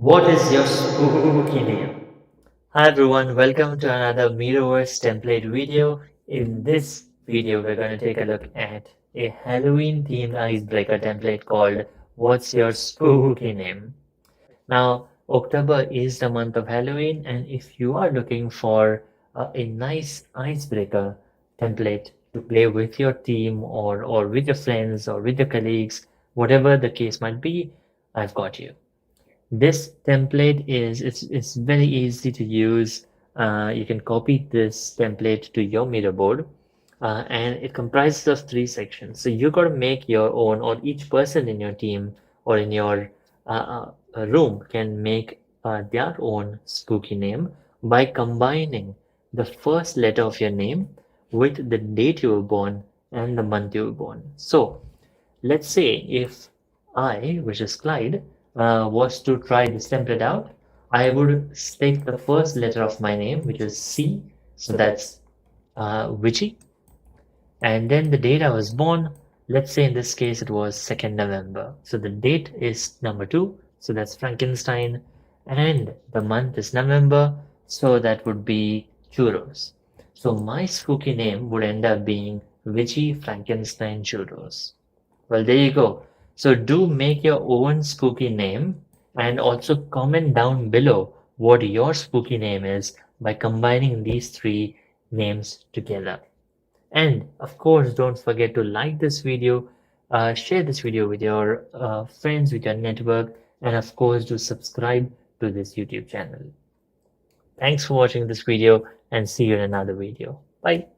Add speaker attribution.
Speaker 1: What is your spooky name? Hi everyone, welcome to another Miroverse template video. In this video, we're going to take a look at a Halloween themed icebreaker template called What's Your Spooky Name? Now, October is the month of Halloween, and if you are looking for a nice icebreaker template to play with your team or with your friends or with your colleagues, whatever the case might be, I've got you. This template it's very easy to use. You can copy this template to your Miro board, and it comprises of three sections. So you got to make your own, or each person in your team or in your room can make their own spooky name by combining the first letter of your name with the date you were born and the month you were born. So let's say if I, which is Clyde, was to try this template out, I would take the first letter of my name, which is C, so that's witchy, and then the date I was born. Let's say in this case it was 2nd November. So the date is number 2, so that's Frankenstein, and the month is November, so that would be churros. So my spooky name would end up being Witchy Frankenstein Churros. Well, there you go. So do make your own spooky name and also comment down below what your spooky name is by combining these three names together. And of course, don't forget to like this video, share this video with your friends, with your network, and of course, do subscribe to this YouTube channel. Thanks for watching this video and see you in another video. Bye.